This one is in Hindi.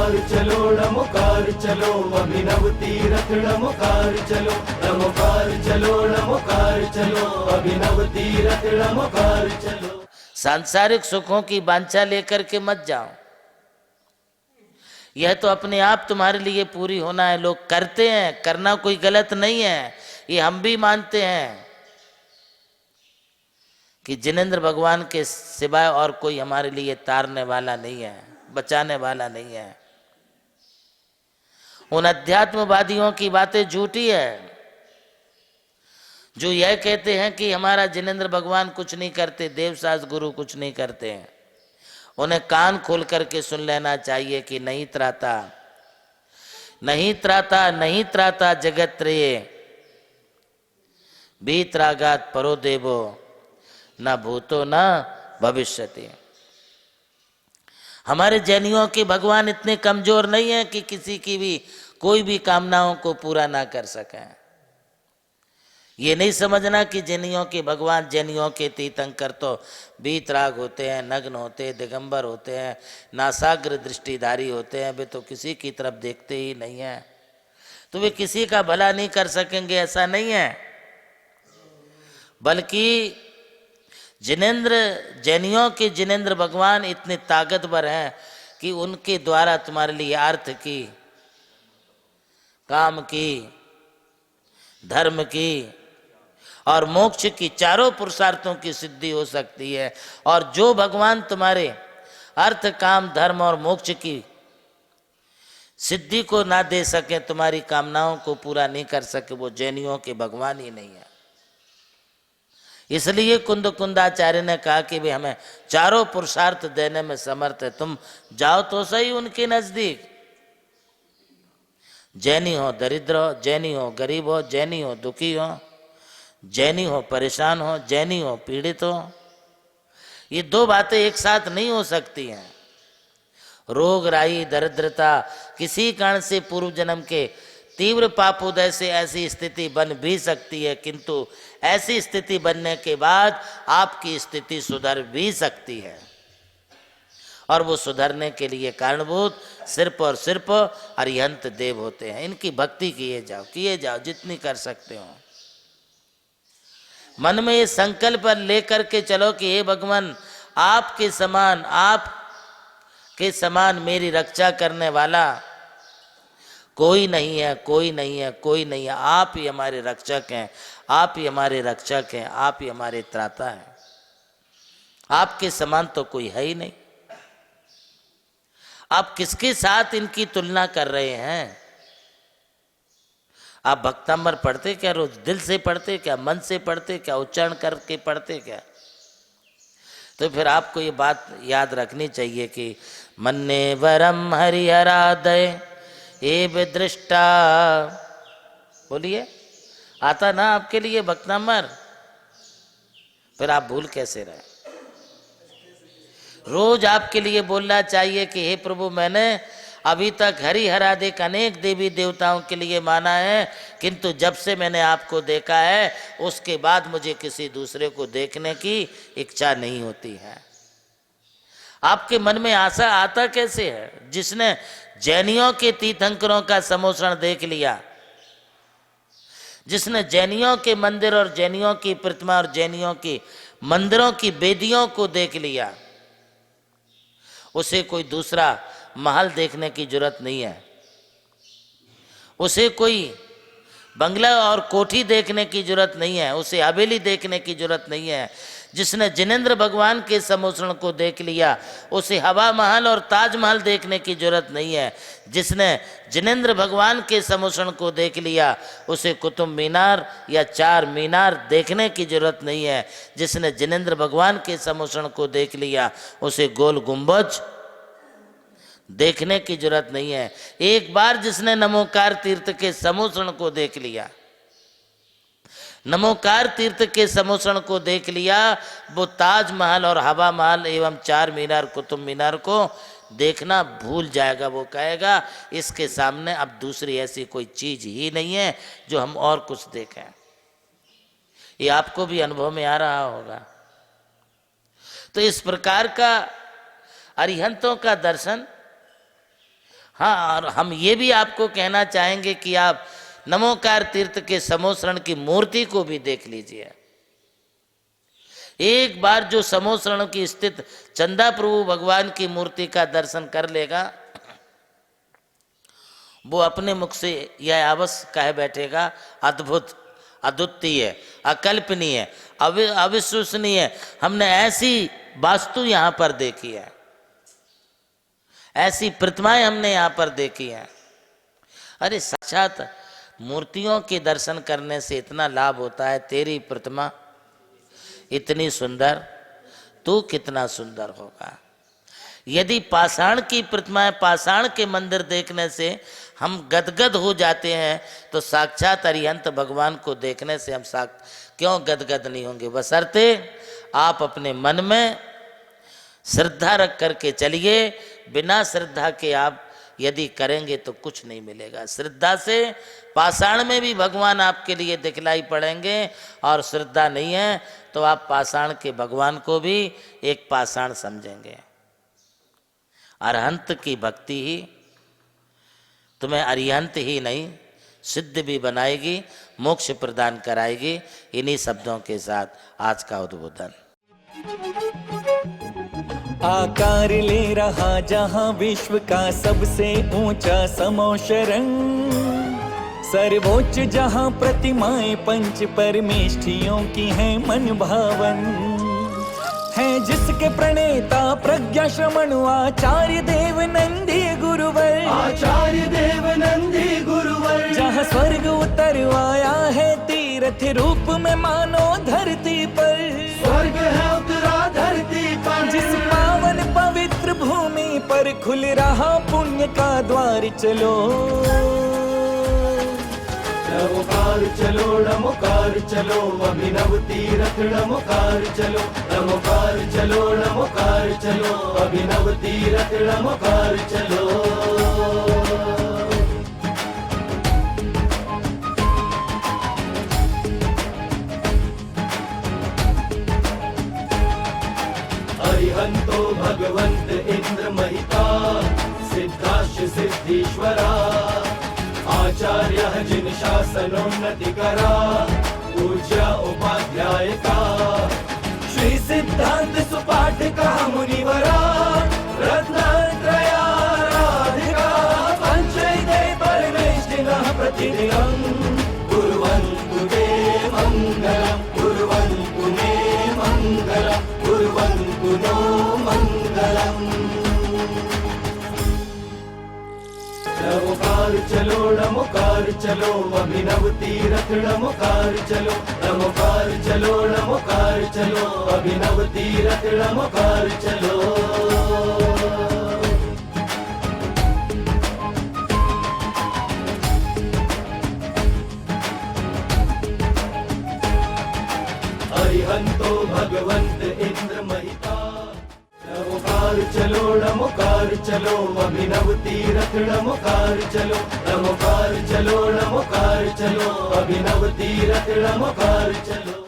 रमुकार चलो अभिनव तीरथ रमुकार चलो अभिनव तीरथ रमुकार चलो। सांसारिक सुखों की वांछा लेकर के मत जाओ, यह तो अपने आप तुम्हारे लिए पूरी होना है। लोग करते हैं, करना कोई गलत नहीं है, ये हम भी मानते हैं कि जिनेंद्र भगवान के सिवाय और कोई हमारे लिए तारने वाला नहीं है, बचाने वाला नहीं है। उन अध्यात्मवादियों की बातें झूठी है जो यह कहते हैं कि हमारा जिनेंद्र भगवान कुछ नहीं करते, देवसास गुरु कुछ नहीं करते हैं। उन्हें कान खोल करके सुन लेना चाहिए कि नहीं त्राता नहीं त्राता नहीं त्राता जगत रे बीतरागात परो देवो न भूतो न भविष्यति। हमारे जैनियों के भगवान इतने कमजोर नहीं है कि किसी की भी कोई भी कामनाओं को पूरा ना कर सके। ये नहीं समझना कि जैनियों के भगवान जैनियों के तीर्थंकर तो बीतराग होते हैं, नग्न होते हैं, दिगंबर होते हैं, नासाग्र दृष्टिधारी होते हैं, वे तो किसी की तरफ देखते ही नहीं है, तो वे किसी का भला नहीं कर सकेंगे, ऐसा नहीं है। बल्कि जैनियों के जिनेंद्र भगवान इतने ताकतवर हैं कि उनके द्वारा तुम्हारे लिए अर्थ की, काम की, धर्म की और मोक्ष की चारों पुरुषार्थों की सिद्धि हो सकती है। और जो भगवान तुम्हारे अर्थ, काम, धर्म और मोक्ष की सिद्धि को ना दे सके, तुम्हारी कामनाओं को पूरा नहीं कर सके, वो जैनियों के भगवान ही नहीं है। इसलिए कुंदाचार्य ने कहा कि वे हमें चारों पुरुषार्थ देने में समर्थ है, तुम जाओ तो सही उनके नजदीक। जैनी हो दरिद्र हो, जैनी हो गरीब हो, जैनी हो दुखी हो, जैनी हो परेशान हो, जैनी हो पीड़ित हो, ये दो बातें एक साथ नहीं हो सकती हैं। रोग राई दरिद्रता किसी कारण से पूर्व जन्म के तीव्र पापोदय से ऐसी स्थिति बन भी सकती है, किंतु ऐसी स्थिति बनने के बाद आपकी स्थिति सुधर भी सकती है। और वो सुधरने के लिए कारणभूत सिर्फ और सिर्फ अरिहंत देव होते हैं। इनकी भक्ति किए जाओ जितनी कर सकते हो। मन में ये संकल्प लेकर के चलो कि हे भगवान, आपके समान मेरी रक्षा करने वाला कोई नहीं है, कोई नहीं है, कोई नहीं है। आप ही हमारे रक्षक हैं, आप ही हमारे रक्षक हैं, आप ही हमारे त्राता हैं। आपके समान तो कोई है ही नहीं। आप किसके साथ इनकी तुलना कर रहे हैं? आप भक्तांबर पढ़ते क्या? रोज दिल से पढ़ते क्या? मन से पढ़ते क्या? उच्चारण करके पढ़ते क्या? तो फिर आपको ये बात याद रखनी चाहिए कि मन्ने वरम हरिहरादय ए विदृष्टा। बोलिए, आता ना आपके लिए भक्तांबर? फिर आप भूल कैसे रहे? रोज आपके लिए बोलना चाहिए कि हे प्रभु, मैंने अभी तक हरिहरादिक अनेक देवी देवताओं के लिए माना है, किंतु जब से मैंने आपको देखा है उसके बाद मुझे किसी दूसरे को देखने की इच्छा नहीं होती है। आपके मन में आशा आता कैसे है? जिसने जैनियों के तीर्थंकरों का समोषण देख लिया, जिसने जैनियों के मंदिर और जैनियों की प्रतिमा और जैनियों की मंदिरों की वेदियों को देख लिया, उसे कोई दूसरा महल देखने की जरूरत नहीं है, उसे कोई बंगला और कोठी देखने की जरूरत नहीं है, उसे हवेली देखने की जरूरत नहीं है। जिसने जिनेंद्र भगवान के समोषण को देख लिया, उसे हवा महल और ताजमहल देखने की जरूरत नहीं है। जिसने जिनेंद्र भगवान के समोषण को देख लिया, उसे कुतुब मीनार या चार मीनार देखने की जरूरत नहीं है। जिसने जिनेंद्र भगवान के समोषण को देख लिया, उसे गोल गुंबज देखने की जरूरत नहीं है। एक बार जिसने नमोकार तीर्थ के समोषण को देख लिया, नमोकार तीर्थ के समोषण को देख लिया, वो ताजमहल और हवा महल एवं चार मीनार कुतुब मीनार को देखना भूल जाएगा। वो कहेगा इसके सामने अब दूसरी ऐसी कोई चीज ही नहीं है जो हम और कुछ देखें। ये आपको भी अनुभव में आ रहा होगा। तो इस प्रकार का अरिहंतों का दर्शन हाँ, और हम ये भी आपको कहना चाहेंगे कि आप नमोकार तीर्थ के समोसरण की मूर्ति को भी देख लीजिए। एक बार जो समोसरण की स्थित चंदा प्रभु भगवान की मूर्ति का दर्शन कर लेगा, वो अपने मुख से यह अवश्य कह बैठेगा, अद्भुत, अद्वितीय, अकल्पनीय, अविश्वसनीय, हमने ऐसी वास्तु यहां पर देखी है, ऐसी प्रतिमाएं हमने यहां पर देखी हैं। अरे साक्षात मूर्तियों के दर्शन करने से इतना लाभ होता है। तेरी प्रतिमा इतनी सुंदर, तू कितना सुंदर होगा। यदि पाषाण की प्रतिमाएं, पाषाण के मंदिर देखने से हम गदगद हो जाते हैं, तो साक्षात अरिहंत भगवान को देखने से हम क्यों गदगद नहीं होंगे। बशर्ते आप अपने मन में श्रद्धा रख करके चलिए। बिना श्रद्धा के आप यदि करेंगे तो कुछ नहीं मिलेगा। श्रद्धा से पाषाण में भी भगवान आपके लिए दिखलाई पड़ेंगे, और श्रद्धा नहीं है तो आप पाषाण के भगवान को भी एक पाषाण समझेंगे। अरहंत की भक्ति ही तुम्हें अरिहंत ही नहीं, सिद्ध भी बनाएगी, मोक्ष प्रदान कराएगी। इन्हीं शब्दों के साथ आज का उद्बोधन। आकार ले रहा जहां विश्व का सबसे ऊंचा समोशरण, सर्वोच्च जहां प्रतिमाएं पंच परमेष्ठियों की हैं मन भावन, है जिसके प्रणेता प्रज्ञा श्रमण आचार्य देव नंदी गुरुवर, आचार्य देव नंदी गुरुवर। जहाँ स्वर्ग उतर आया है तीर्थ रूप में मानो धरती पर, स्वर्ग है उतरा धरती पर। जिस पावन पवित्र भूमि पर खुल रहा पुण्य का द्वार, चलो नमोकार चलो, नमोकार चलो, अभिनव तीरथ नमोकार चलो, नमोकार चलो, नमोकार चलो, अभिनव तीरथ नमोकार चलो। अरिहंतो भगवंत इंद्र महिता, सिद्धाश्च सिद्धीश्वरा, आचार्य जिन शासनोन्नति करा, पूज्य उपाध्याय का, श्री सिद्धांत सुपाठ का मुनिवरा, रत्नत्रयाराधिका, पंचैते परमेष्ठिनः प्रतिदिनं कुर्वन्तु ते मङ्गलम्, कुर्वन्तु मे मङ्गलम्, कुर्वन्तु नो मङ्गलम्। नमोकार चलो, नमोकार चलो, अभिनव तीरथ नमोकार चलो, नमोकार चलो, नमोकार चलो, अभिनव तीरथ नमोकार चलो। अरिहंतो भगवंत इंद्र महिता, नमोकार चलो, नमोकार चलो, अभिनव तीरथ नमोकार चलो, नमोकार चलो, नमोकार चलो, अभिनव तीरथ नमोकार चलो।